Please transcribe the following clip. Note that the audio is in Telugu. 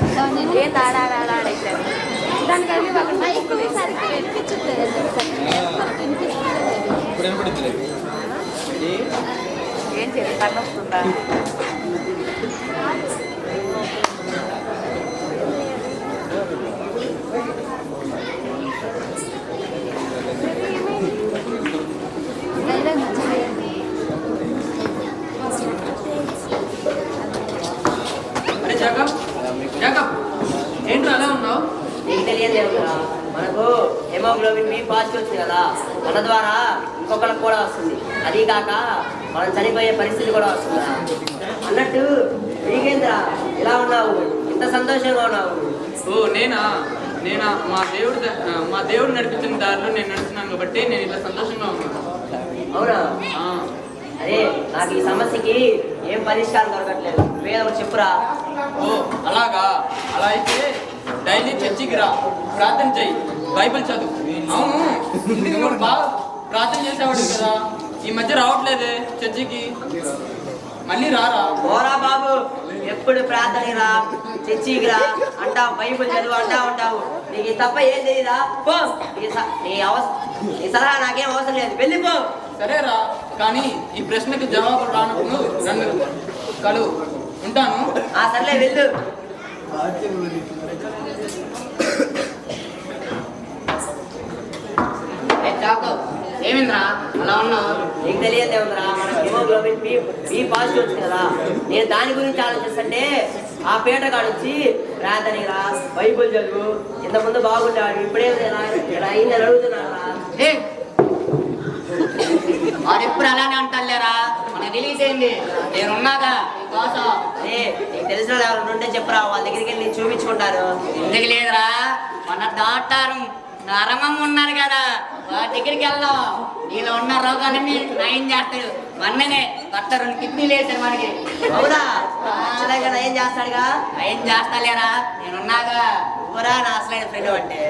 ఏంది ఆడాడైతే దానికని ఏం చేయాలి పని వస్తుందా ఏంటో అలా ఉన్నావు? నీకు తెలియదు ఏమన్నా, మనకు హెమోగ్లోబిన్ బి పాజిటివ్ వచ్చింది కదా, మన ద్వారా ఇంకొకరికి కూడా వస్తుంది. అది కాక మనం చనిపోయే పరిస్థితి కూడా వస్తుందా అన్నట్టు. నీకేంద్రా ఇలా ఉన్నావు, ఇంత సంతోషంగా ఉన్నావు? ఓ నేనా మా దేవుడు నడిపించిన దారిలో నేను నడుస్తున్నాను కాబట్టి నేను ఇలా సంతోషంగా ఉన్నాను. అవునా? అదే నాకు ఈ సమస్యకి ఏం పరిష్కారం దొరకట్లేదు, వేరే చెప్పురా. ఓ అలాగా? అలా అయితే డైలీ చర్చికి రా, ప్రార్థన చెయ్యి, బైబిల్ చదువు. అవును, ఇంటికి కూడా బాగా ప్రార్థన చేసేవాడు కదా, ఈ మధ్య రావట్లేదే చర్చికి, మళ్ళీ రారా? ఓరా బాబు, ఎప్పుడు ప్రార్థనకి రా, చర్చికి రా అంటావు, బైబిల్ చదువు అంటా ఉంటావు. నీకు తప్ప ఏం తెలియదా? పో, నీ సలహా నాకేం అవసరం లేదు, వెళ్ళిపో. సరేరా, కానీ ఈ ప్రశ్నకి జవాబు రానప్పుడు నన్ను కలు ఉంటాను. సర్లే వెళ్ళు. ఏమింద్రా అలా ఉన్నావు? నీకు తెలియదు ఏముందిరా, మనకు హిమోగ్లోబిన్ బి పాజిటివ్ వచ్చింది కదా, నేను దాని గురించి ఆలోచిస్తుంటే ఆ పేట కాడొచ్చి ప్రార్థనకి రా, బైబుల్ చదువు, ఇంతకుముందు బాగుంటాడు, ఇప్పుడే ఇలా అయిందని అడుగుతున్నారా? వాడు ఎప్పుడు అలానే అంటారులేరా, మనకు తెలియసేయండి, నేనున్నాగా కోసం. నీకు తెలిసిన ఎవరు ఉంటే చెప్పరా, వాళ్ళ దగ్గరికి వెళ్ళి చూపించుకుంటారు. ఎందుకు లేదురా, మన డాక్టర్ నరమం ఉన్నారు కదా, వారి దగ్గరికి వెళ్దాం, నీలో ఉన్న రోగాలన్నీ నయం చేస్తాడు. మొన్ననే కొత్త 2 కిడ్నీలు వేసాడు మనకి. అవునా? ఖచ్చితంగా నయం చేస్తాడుగా. నయం చేస్తాలేరా, నేనున్నాగా. ఊరా నా అసలైన ఫ్రెండ్ అంటే